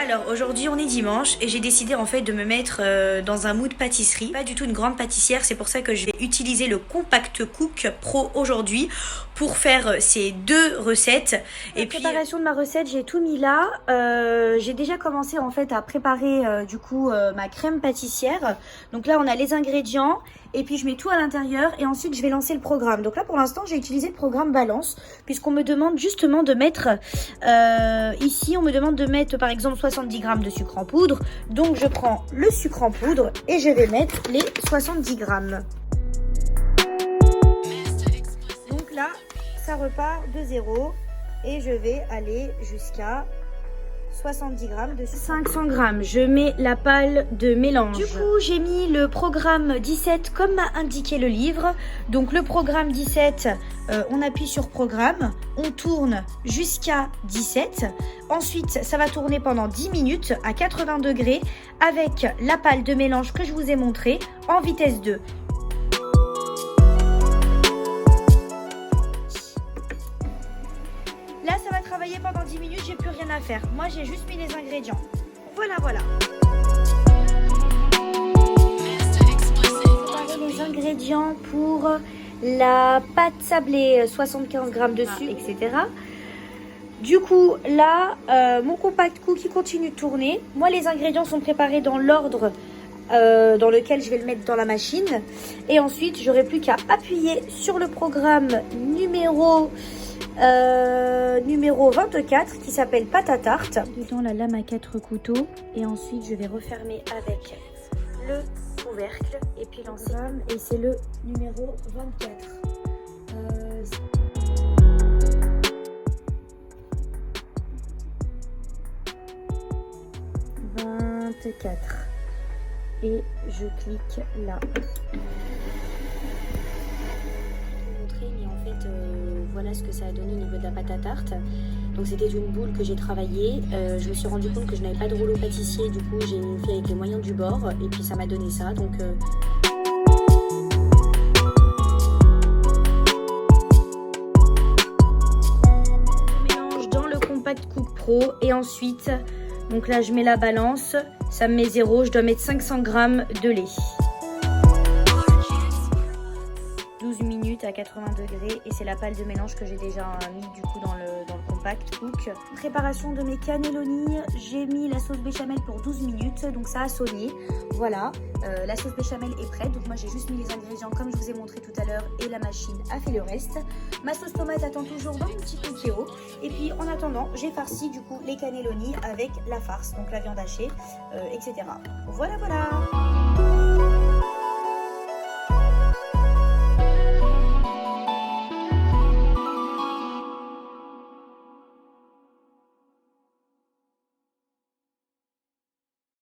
Alors aujourd'hui on est dimanche et j'ai décidé en fait de me mettre dans un mood pâtisserie. Pas du tout une grande pâtissière, c'est pour ça que je vais utiliser le Compact Cook Pro aujourd'hui pour faire ces deux recettes. Et puis préparation de ma recette, j'ai tout mis là. J'ai déjà commencé en fait à préparer ma crème pâtissière. Donc là on a les ingrédients et puis je mets tout à l'intérieur et ensuite je vais lancer le programme. Donc là pour l'instant j'ai utilisé le programme Balance puisqu'on me demande justement de mettre ici on me demande de mettre par exemple 70 grammes de sucre en poudre. Donc je prends le sucre en poudre et je vais mettre les 70 grammes. Donc là ça repart de 0 et je vais aller jusqu'à 70 grammes de 500 grammes. Je mets la palle de mélange. Du coup, j'ai mis le programme 17 comme m'a indiqué le livre. Donc le programme 17, on appuie sur programme, on tourne jusqu'à 17. Ensuite, ça va tourner pendant 10 minutes à 80 degrés avec la palle de mélange que je vous ai montré en vitesse 2. Là, ça va travailler pendant 10 minutes, j'ai plus rien à faire. Moi, j'ai juste mis les ingrédients. Voilà. Préparer les ingrédients pour la pâte sablée, 75 grammes de sucre, etc. Du coup, là, mon Compact Cook qui continue de tourner. Moi, les ingrédients sont préparés dans l'ordre dans lequel je vais le mettre dans la machine. Et ensuite, j'aurai plus qu'à appuyer sur le programme numéro 24 qui s'appelle pâte à tarte. Dans la lame à 4 couteaux et ensuite je vais refermer avec le couvercle et puis lancer. Et c'est le numéro 24. 24 et je clique là. Mais en fait voilà ce que ça a donné au niveau de la pâte à tarte. Donc c'était une boule que j'ai travaillée. Je me suis rendu compte que je n'avais pas de rouleau pâtissier, du coup j'ai fait avec les moyens du bord et puis ça m'a donné ça. Donc je mélange dans le Compact Cook Pro et ensuite donc là je mets la balance, ça me met 0, je dois mettre 500 grammes de lait. 12 minutes à 80 degrés et c'est la palle de mélange que j'ai déjà mis du coup dans le Compact Cook. Préparation de mes cannelloni, j'ai mis la sauce béchamel pour 12 minutes, donc ça a sonné. Voilà, la sauce béchamel est prête, donc moi j'ai juste mis les ingrédients comme je vous ai montré tout à l'heure et la machine a fait le reste. Ma sauce tomate attend toujours dans mon petit cookéo et puis en attendant j'ai farci du coup les cannelloni avec la farce, donc la viande hachée, etc. Voilà.